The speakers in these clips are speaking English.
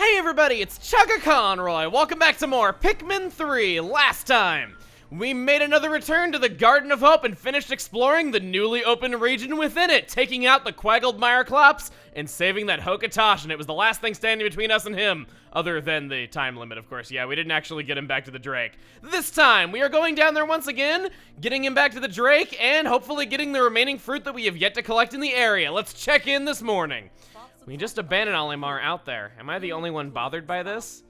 Hey everybody, it's Chugga Conroy. Welcome back to more Pikmin 3. Last time, we made another return to the Garden of Hope and finished exploring the newly opened region within it, taking out the Quaggled and saving that Hokatosh, and it was the last thing standing between us and him, other than the time limit, of course. Yeah, we didn't actually get him back to the Drake. This time, we are going down there once again, getting him back to the Drake, and hopefully getting the remaining fruit that we have yet to collect in the area. Let's check in this morning. We just abandoned Olimar out there. Am I the only one bothered by this?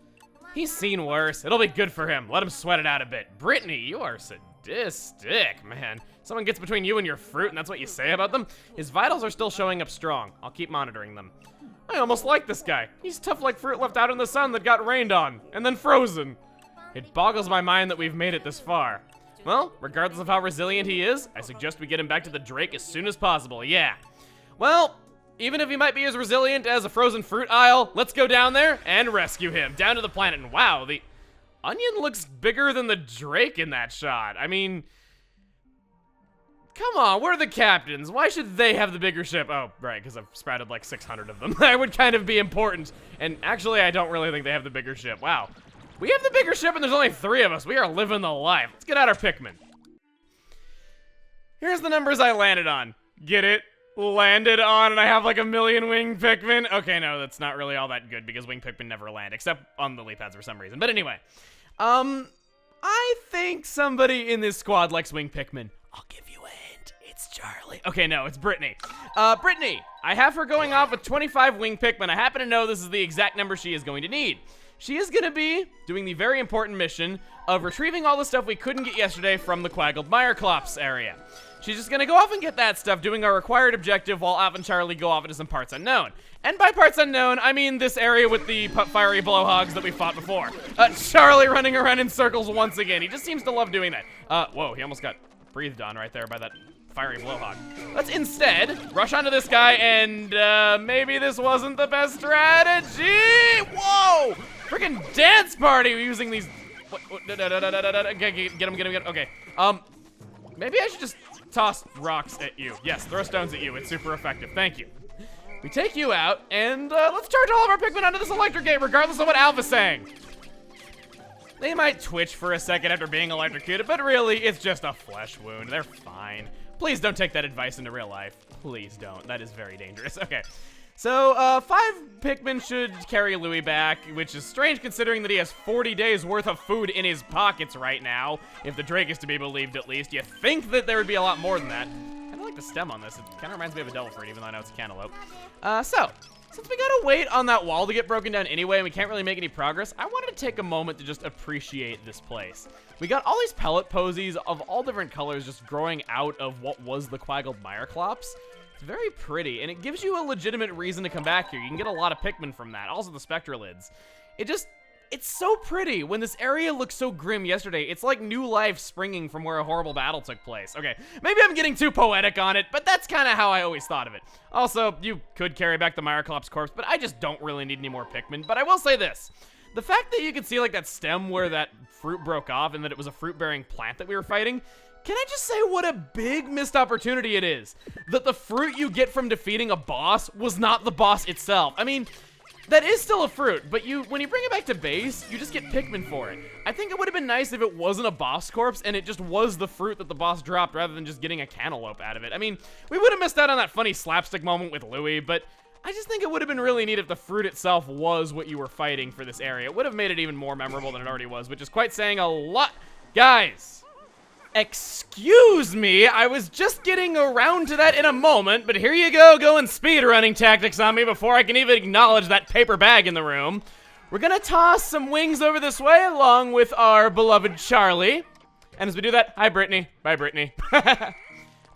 He's seen worse. It'll be good for him. Let him sweat it out a bit. Brittany, you are sadistic, man. Someone gets between you and your fruit and that's what you say about them? His vitals are still showing up strong. I'll keep monitoring them. I almost like this guy. He's tough like fruit left out in the sun that got rained on and then frozen. It boggles my mind that we've made it this far. Well, regardless of how resilient he is, I suggest we get him back to the Drake as soon as possible. Yeah. Well, even if he might be as resilient as a frozen fruit aisle, let's go down there and rescue him. Down to the planet. And wow, the onion looks bigger than the Drake in that shot. I mean, come on, we're the captains. Why should they have the bigger ship? Oh, right, because I've sprouted like 600 of them. That would kind of be important. And actually, I don't really think they have the bigger ship. Wow. We have the bigger ship and there's only 3 of us. We are living the life. Let's get out our Pikmin. Here's the numbers I landed on. Get it? Landed on, and I have like a million winged Pikmin. Okay, no, that's not really all that good because winged Pikmin never land, except on the leaf pads for some reason. But anyway, I think somebody in this squad likes winged Pikmin. I'll give you a hint. It's Charlie. Okay, no, it's Brittany. Brittany, I have her going off with 25 winged Pikmin. I happen to know this is the exact number she is going to need. She is going to be doing the very important mission of retrieving all the stuff we couldn't get yesterday from the Quaggled area. She's just gonna go off and get that stuff, doing our required objective while Av and Charlie go off into some parts unknown. And by parts unknown, I mean this area with the fiery blowhogs that we fought before. Charlie running around in circles once again. He just seems to love doing that. Whoa, he almost got breathed on right there by that fiery blowhog. Let's instead rush onto this guy and maybe this wasn't the best strategy. Whoa! Freaking dance party using these. Get him. Okay. Maybe I should just toss rocks at you. Yes, throw stones at you. It's super effective. Thank you. We take you out, and let's charge all of our Pikmin onto this electric gate, regardless of what Alpha's saying. They might twitch for a second after being electrocuted, but really, it's just a flesh wound. They're fine. Please don't take that advice into real life. Please don't. That is very dangerous. Okay. So, 5 Pikmin should carry Louie back, which is strange considering that he has 40 days worth of food in his pockets right now, if the Drake is to be believed at least. You think that there would be a lot more than that. I kind of like the stem on this. It kind of reminds me of a devil fruit, even though I know it's a cantaloupe. So, since we gotta wait on that wall to get broken down anyway, and we can't really make any progress, I wanted to take a moment to just appreciate this place. We got all these pellet posies of all different colors just growing out of what was the Quaggled very pretty, and it gives you a legitimate reason to come back here. You can get a lot of Pikmin from that. Also the Spectralids. It's so pretty. When this area looked so grim yesterday, it's like new life springing from where a horrible battle took place. Okay, maybe I'm getting too poetic on it, but that's kind of how I always thought of it. Also, you could carry back the Myroclops corpse, but I just don't really need any more Pikmin. But I will say this. The fact that you could see like that stem where that fruit broke off and that it was a fruit-bearing plant that we were fighting, can I just say what a big missed opportunity it is? That the fruit you get from defeating a boss was not the boss itself. I mean, that is still a fruit, but when you bring it back to base, you just get Pikmin for it. I think it would have been nice if it wasn't a boss corpse and it just was the fruit that the boss dropped rather than just getting a cantaloupe out of it. I mean, we would have missed out on that funny slapstick moment with Louie, but I just think it would have been really neat if the fruit itself was what you were fighting for this area. It would have made it even more memorable than it already was, which is quite saying a lot. Guys! Excuse me, I was just getting around to that in a moment, but here you go, going speedrunning tactics on me before I can even acknowledge that paper bag in the room. We're gonna toss some wings over this way along with our beloved Charlie. And as we do that, hi Brittany. Bye Brittany.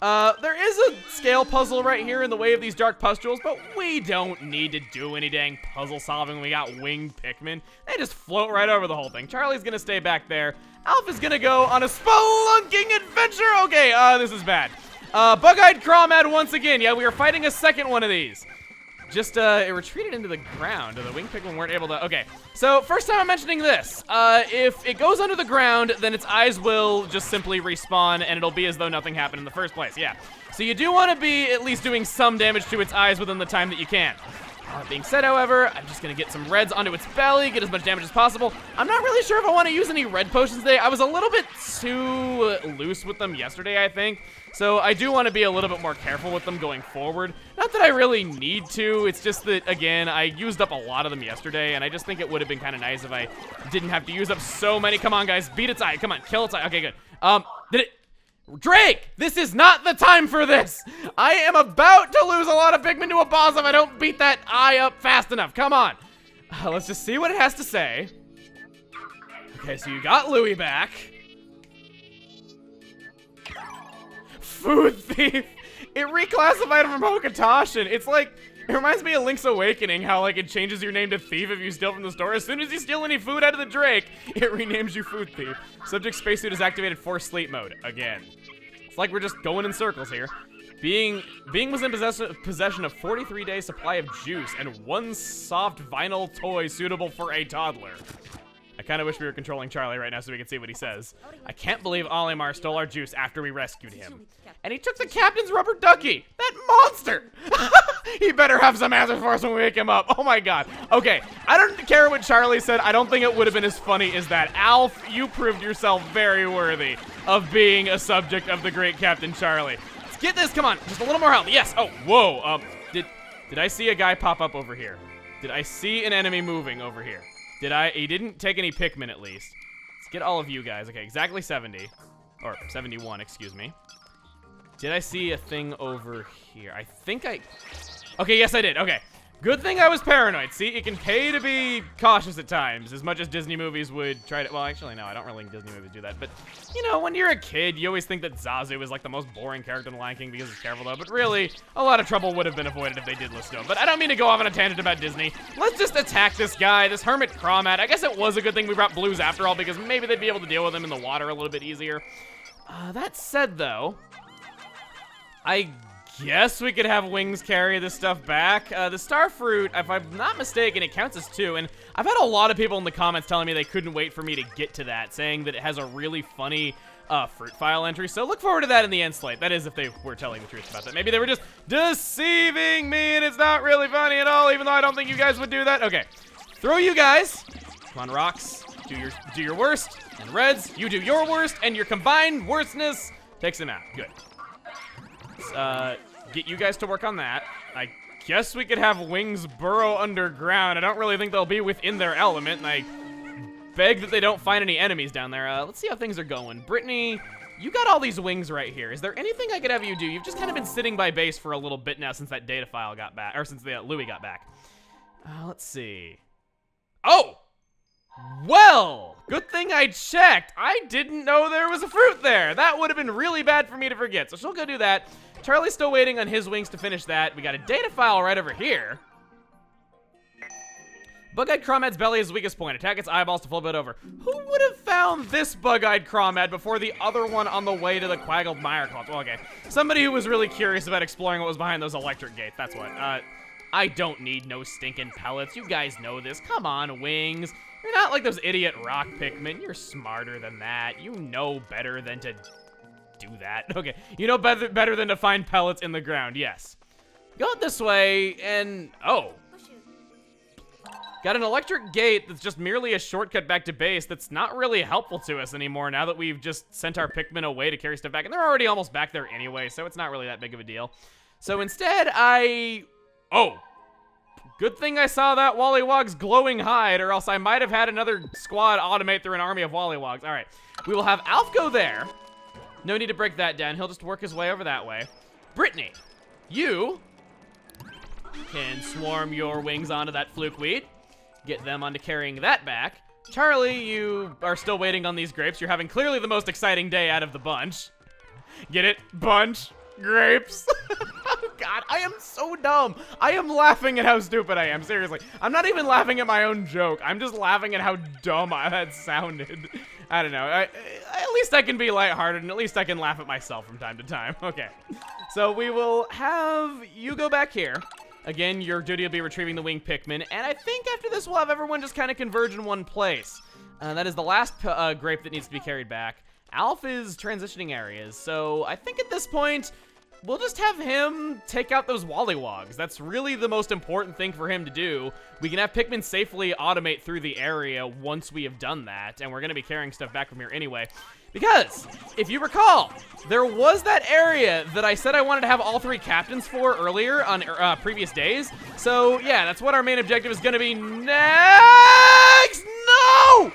There is a scale puzzle right here in the way of these dark pustules, but we don't need to do any dang puzzle solving when we got winged Pikmin. They just float right over the whole thing. Charlie's gonna stay back there. Alpha's gonna go on a spelunking adventure. Okay, this is bad. Bug-eyed Crawmad once again. Yeah, we are fighting a second one of these. Just, it retreated into the ground. The winged Pikmin weren't able to, okay. So, first time I'm mentioning this. If it goes under the ground, then its eyes will just simply respawn, and it'll be as though nothing happened in the first place, yeah. So you do want to be at least doing some damage to its eyes within the time that you can. That being said, however, I'm just going to get some reds onto its belly, get as much damage as possible. I'm not really sure if I want to use any red potions today. I was a little bit too loose with them yesterday, I think. So I do want to be a little bit more careful with them going forward. Not that I really need to. It's just that, again, I used up a lot of them yesterday, and I just think it would have been kind of nice if I didn't have to use up so many. Come on, guys. Beat its eye. Come on. Kill its eye. Okay, good. Did it... Drake, this is not the time for this. I am about to lose a lot of Pikmin to a boss if I don't beat that eye up fast enough. Come on. Let's just see what it has to say. Okay, so you got Louie back. Food Thief. It reclassified from Hokotashin. It's like, it reminds me of Link's Awakening, how like it changes your name to Thief if you steal from the store. As soon as you steal any food out of the Drake, it renames you Food Thief. Subject spacesuit is activated for sleep mode. Again. It's like we're just going in circles here. Being was in possession of 43-day supply of juice and one soft vinyl toy suitable for a toddler. I kind of wish we were controlling Charlie right now so we could see what he says. I can't believe Olimar stole our juice after we rescued him. And he took the captain's rubber ducky! That monster! He better have some answers for us when we wake him up. Oh my god. Okay, I don't care what Charlie said. I don't think it would have been as funny as that. Alf, you proved yourself very worthy of being a subject of the great Captain Charlie. Let's get this, come on. Just a little more health. Yes, oh, whoa. Did I see a guy pop up over here? Did I see an enemy moving over here? He didn't take any Pikmin at least. Let's get all of you guys. Okay, exactly 70. Or 71, excuse me. Did I see a thing over here? I think okay, yes I did. Okay. Good thing I was paranoid. See, it can pay to be cautious at times, as much as Disney movies would try to... Well, actually, no, I don't really think Disney movies do that. But, you know, when you're a kid, you always think that Zazu is like the most boring character in Lion King because he's careful, though. But really, a lot of trouble would have been avoided if they did listen to him. But I don't mean to go off on a tangent about Disney. Let's just attack this guy, this Hermit Crawmat. I guess it was a good thing we brought Blues after all, because maybe they'd be able to deal with him in the water a little bit easier. That said, though, I guess we could have Wings carry this stuff back. The Star Fruit, if I'm not mistaken, it counts as 2, and I've had a lot of people in the comments telling me they couldn't wait for me to get to that, saying that it has a really funny fruit file entry, so look forward to that in the end slate. That is if they were telling the truth about that. Maybe they were just deceiving me, and it's not really funny at all, even though I don't think you guys would do that. Okay, throw you guys. Come on, Rocks, do your worst, and Reds, you do your worst, and your combined worstness takes them out. Good. Get you guys to work on that. I guess we could have Wings burrow underground. I don't really think they'll be within their element, and I beg that they don't find any enemies down there. Let's see how things are going. Brittany, you got all these wings right here. Is there anything I could have you do? You've just kind of been sitting by base for a little bit now since that data file got back, or since the Louie got back. Let's see. Oh! Well, good thing I checked. I didn't know there was a fruit there. That would have been really bad for me to forget, so she'll go do that. Charlie's still waiting on his wings to finish that. We got a data file right over here. Bug-eyed Crawmad's belly is weakest point. Attack its eyeballs to flip it over. Who would have found this bug-eyed Crawmad before the other one on the way to the Quaggled Claws? Well, okay. Somebody who was really curious about exploring what was behind those electric gates. That's what. I don't need no stinking pellets. You guys know this. Come on, Wings. You're not like those idiot rock Pikmin. You're smarter than that. You know better than to do that. Okay, you know better than to find pellets in the ground. Yes. Go this way, and oh. Got an electric gate that's just merely a shortcut back to base that's not really helpful to us anymore now that we've just sent our Pikmin away to carry stuff back. And they're already almost back there anyway, so it's not really that big of a deal. So instead, oh. Good thing I saw that Wollywog's glowing hide, or else I might have had another squad automate through an army of Wollywogs. All right, we will have Alf go there. No need to break that down. He'll just work his way over that way. Brittany, you can swarm your wings onto that flukeweed. Get them onto carrying that back. Charlie, you are still waiting on these grapes. You're having clearly the most exciting day out of the bunch. Get it? Bunch. Grapes. Oh, God, I am so dumb. I am laughing at how stupid I am. Seriously. I'm not even laughing at my own joke. I'm just laughing at how dumb that sounded. I don't know. At least I can be lighthearted, and at least I can laugh at myself from time to time. Okay. So we will have you go back here. Again, your duty will be retrieving the winged Pikmin, and I think after this we'll have everyone just kind of converge in one place. That is the last grape that needs to be carried back. Alf is transitioning areas, so I think at this point, we'll just have him take out those Wallywogs. That's really the most important thing for him to do. We can have Pikmin safely automate through the area once we have done that, and we're going to be carrying stuff back from here anyway. Because, if you recall, there was that area that I said I wanted to have all 3 captains for earlier on previous days. So, yeah, that's what our main objective is going to be next! No!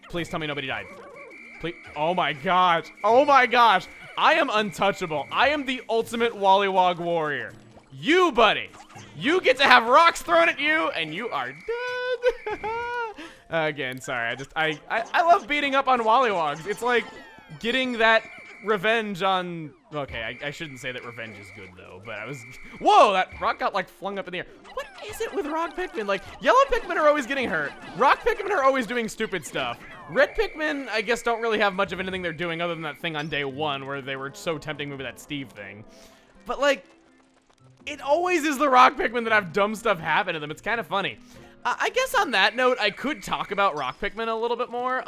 Please tell me nobody died. Please. Oh my gosh. Oh my gosh. I am untouchable. I am the ultimate Wallywog warrior. You, buddy. You get to have rocks thrown at you, and you are dead. Again, sorry. I love beating up on Wallywogs. It's like getting that revenge on... Okay, I shouldn't say that revenge is good, though, but I was... Whoa, that rock got, like, flung up in the air. What is it with rock Pikmin? Like, yellow Pikmin are always getting hurt. Rock Pikmin are always doing stupid stuff. Red Pikmin, I guess, don't really have much of anything they're doing other than that thing on day 1 where they were so tempting me with that Steve thing. But, like, it always is the rock Pikmin that have dumb stuff happen to them. It's kind of funny. I guess on that note, I could talk about rock Pikmin a little bit more.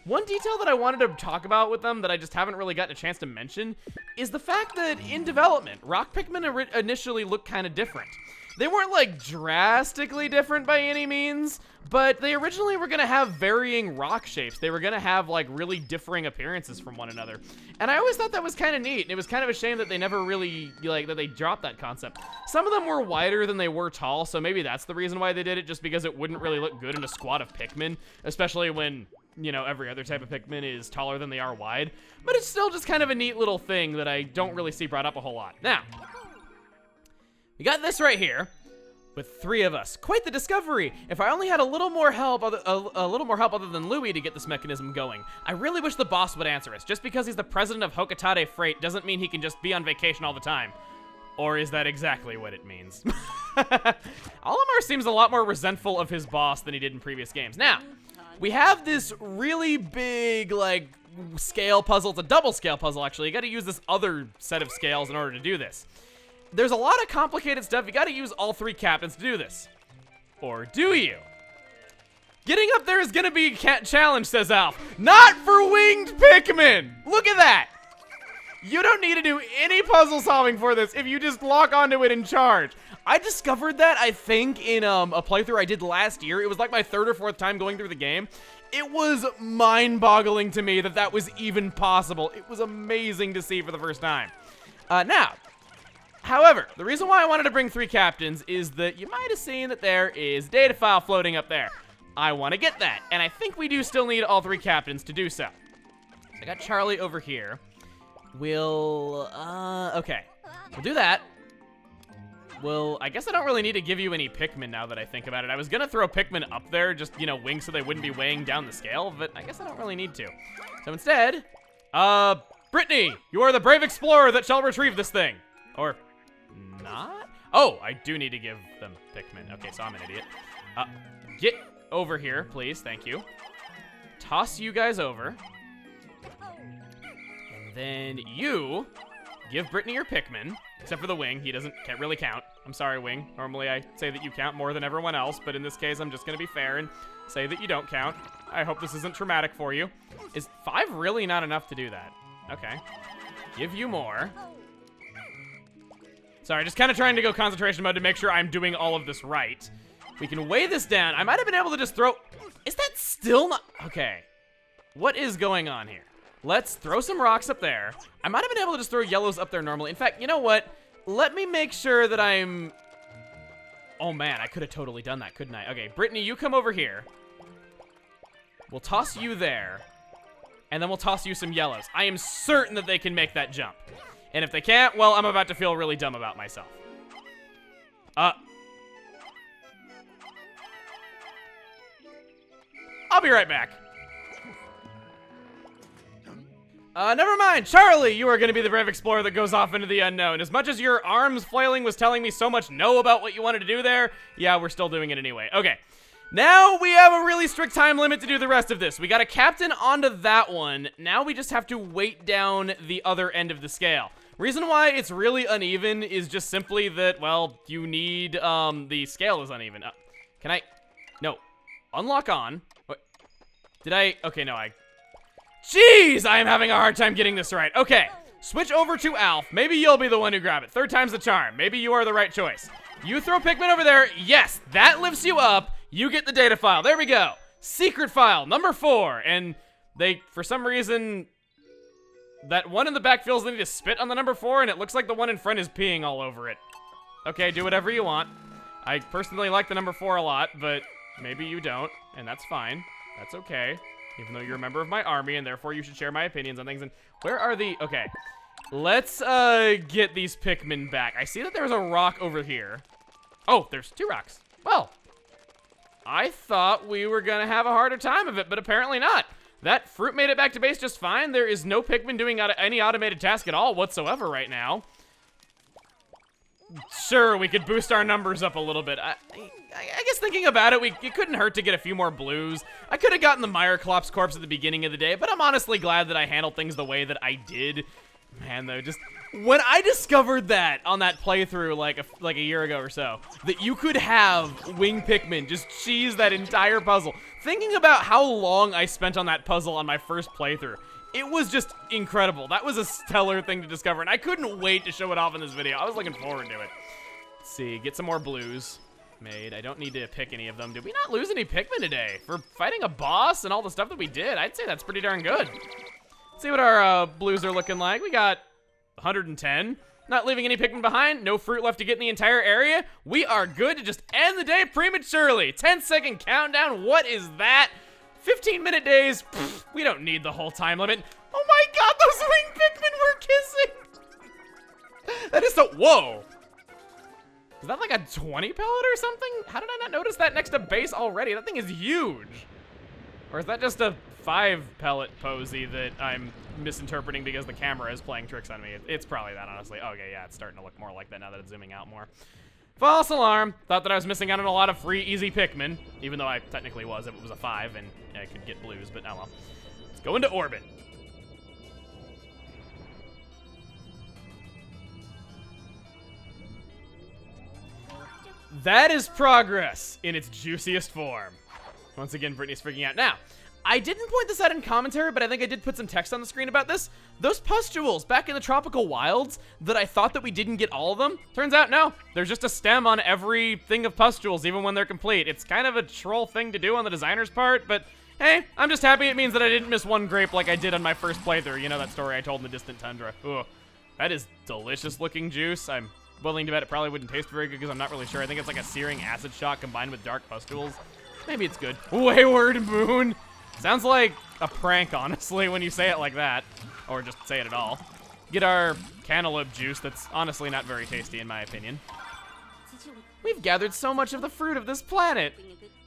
One detail that I wanted to talk about with them that I just haven't really gotten a chance to mention is the fact that in development, rock Pikmin initially looked kind of different. They weren't like drastically different by any means, but they originally were going to have varying rock shapes. They were going to have like really differing appearances from one another. And I always thought that was kind of neat. And it was kind of a shame that they never really, like, that they dropped that concept. Some of them were wider than they were tall, so maybe that's the reason why they did it, just because it wouldn't really look good in a squad of Pikmin, especially when, you know, every other type of Pikmin is taller than they are wide. But it's still just kind of a neat little thing that I don't really see brought up a whole lot. Now, we got this right here. With 3 of us. Quite the discovery. If I only had a little more help other than Louie to get this mechanism going. I really wish the boss would answer us. Just because he's the president of Hokatade Freight doesn't mean he can just be on vacation all the time. Or is that exactly what it means? Olimar seems a lot more resentful of his boss than he did in previous games. Now, we have this really big, like, scale puzzle. It's a double scale puzzle, actually. You gotta use this other set of scales in order to do this. There's a lot of complicated stuff. You gotta use all 3 captains to do this. Or do you? Getting up there is gonna be a challenge, says Alf. Not for winged Pikmin! Look at that! You don't need to do any puzzle solving for this if you just lock onto it and charge. I discovered that, I think, in a playthrough I did last year. It was like my 3rd or 4th time going through the game. It was mind-boggling to me that that was even possible. It was amazing to see for the first time. Now, however, the reason why I wanted to bring 3 captains is that you might have seen that there is data file floating up there. I want to get that, and I think we do still need all 3 captains to do so. I got Charlie over here. Okay. We'll do that. I guess I don't really need to give you any Pikmin now that I think about it. I was gonna throw Pikmin up there, just, you know, wing so they wouldn't be weighing down the scale, but I guess I don't really need to. So instead, Brittany, you are the brave explorer that shall retrieve this thing. Or not? Oh, I do need to give them Pikmin. Okay, so I'm an idiot. Get over here, please. Thank you. Toss you guys over. And then you give Brittany your Pikmin. Except for the wing. He can't really count. I'm sorry, Wing. Normally I say that you count more than everyone else, but in this case I'm just going to be fair and say that you don't count. I hope this isn't traumatic for you. Is 5 really not enough to do that? Okay. Give you more. Sorry, just kind of trying to go concentration mode to make sure I'm doing all of this right. We can weigh this down. I might have been able to just throw... Is that still not... Okay. What is going on here? Let's throw some rocks up there. I might have been able to just throw yellows up there normally. In fact, you know what? Let me make sure that I'm... Oh man, I could have totally done that, couldn't I? Okay, Brittany, you come over here. We'll toss you there. And then we'll toss you some yellows. I am certain that they can make that jump. And if they can't, well, I'm about to feel really dumb about myself. I'll be right back. Never mind. Charlie, you are going to be the brave explorer that goes off into the unknown. As much as your arms flailing was telling me so much no about what you wanted to do there, yeah, we're still doing it anyway. Okay. Now we have a really strict time limit to do the rest of this. We got a captain onto that one. Now we just have to weight down the other end of the scale. Reason why it's really uneven is just simply that, well, you need, the scale is uneven. Can I? No. Unlock on. What? Did I? Okay, no, Jeez, I am having a hard time getting this right. Okay, Switch over to Alf. Maybe you'll be the one who grab it. Third time's the charm. Maybe you are the right choice. You throw Pikmin over there. Yes, that lifts you up. You get the data file. There we go. Secret file number 4. And they, for some reason, that one in the back feels they need to spit on the number 4, and it looks like the one in front is peeing all over it. Okay, do whatever you want. I personally like the number 4 a lot, but maybe you don't, and that's fine. That's okay. Even though you're a member of my army, and therefore you should share my opinions on things. And where are the... Okay. Let's get these Pikmin back. I see that there's a rock over here. Oh, there's 2 rocks. Well, I thought we were gonna have a harder time of it, but apparently not. That fruit made it back to base just fine. There is no Pikmin doing any automated task at all whatsoever right now. Sure, we could boost our numbers up a little bit. I guess thinking about it, it couldn't hurt to get a few more blues. I could have gotten the Meyerklops corpse at the beginning of the day, but I'm honestly glad that I handled things the way that I did. Man, though, just when I discovered that on that playthrough like a year ago or so, that you could have wing Pikmin just cheese that entire puzzle. Thinking about how long I spent on that puzzle on my first playthrough, it was just incredible. That was a stellar thing to discover, and I couldn't wait to show it off in this video. I was looking forward to it. Let's see, get some more blues made. I don't need to pick any of them. Did we not lose any Pikmin today? For fighting a boss and all the stuff that we did, I'd say that's pretty darn good. Let's see what our blues are looking like. We got 110. Not leaving any Pikmin behind. No fruit left to get in the entire area. We are good to just end the day prematurely. 10-second countdown. What is that? 15-minute days. Pfft, we don't need the whole time limit. Oh my god, those wing Pikmin were kissing. That is so... Whoa. Is that like a 20 pellet or something? How did I not notice that next to base already? That thing is huge. Or is that just a 5 pellet posy that I'm misinterpreting because the camera is playing tricks on me? It's probably that, honestly. Okay, yeah, it's starting to look more like that now that it's zooming out more. False alarm. Thought that I was missing out on a lot of free, easy Pikmin, even though I technically was if it was a 5 and I could get blues, but oh well. Let's go into orbit. That is progress in its juiciest form. Once again, Brittany's freaking out. Now, I didn't point this out in commentary, but I think I did put some text on the screen about this. Those pustules back in the tropical wilds that I thought that we didn't get all of them, turns out no. There's just a stem on every thing of pustules, even when they're complete. It's kind of a troll thing to do on the designer's part, but hey, I'm just happy it means that I didn't miss one grape like I did on my first playthrough. You know that story I told in the distant tundra. Ooh, that is delicious looking juice. I'm willing to bet it probably wouldn't taste very good because I'm not really sure. I think it's like a searing acid shock combined with dark pustules. Maybe it's good. Wayward Moon. Sounds like a prank, honestly, when you say it like that. Or just say it at all. Get our cantaloupe juice that's honestly not very tasty in my opinion. We've gathered so much of the fruit of this planet.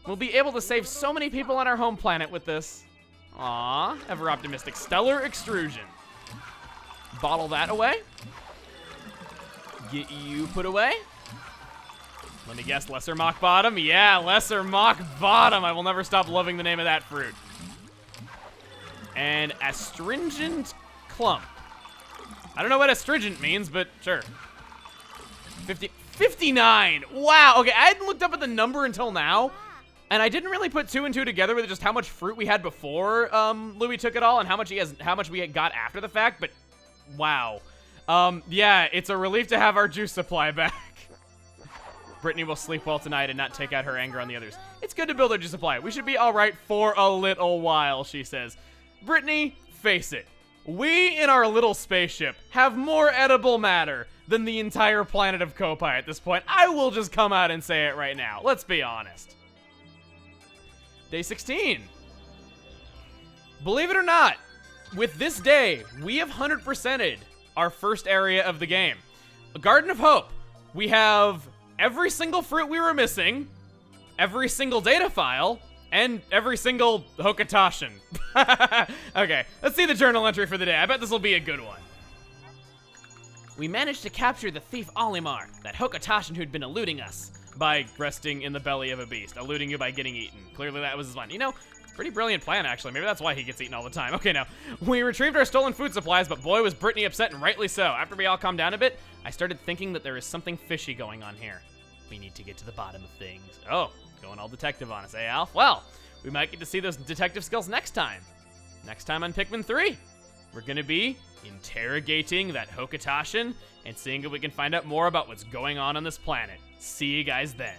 We'll be able to save so many people on our home planet with this. Aww, ever optimistic. Stellar extrusion. Bottle that away. Get you put away. Let me guess, Lesser Mock Bottom? Yeah, Lesser Mock Bottom. I will never stop loving the name of that fruit. And Astringent Clump. I don't know what astringent means, but sure. 59. Wow, okay, I hadn't looked up at the number until now, and I didn't really put 2 and 2 together with just how much fruit we had before Louis took it all and how much we had got after the fact, but wow. Yeah, it's a relief to have our juice supply back. Brittany will sleep well tonight and not take out her anger on the others. It's good to build our juice supply. We should be all right for a little while, she says. Brittany, face it. We, in our little spaceship, have more edible matter than the entire planet of Kopai at this point. I will just come out and say it right now. Let's be honest. Day 16. Believe it or not, with this day, we have 100%ed our first area of the game. A Garden of Hope. We have every single fruit we were missing, every single data file, and every single Hokotashin. Okay, let's see the journal entry for the day. I bet this will be a good one. We managed to capture the thief Olimar, that Hokotashin who'd been eluding us, by resting in the belly of a beast, eluding you by getting eaten. Clearly that was his fun. You know, pretty brilliant plan, actually. Maybe that's why he gets eaten all the time. Okay, now, we retrieved our stolen food supplies, but boy, was Brittany upset, and rightly so. After we all calmed down a bit, I started thinking that there is something fishy going on here. We need to get to the bottom of things. Oh, going all detective on us, eh, Alf? Well, we might get to see those detective skills next time. Next time on Pikmin 3. we're gonna be interrogating that Hokutashin and seeing if we can find out more about what's going on this planet. See you guys then.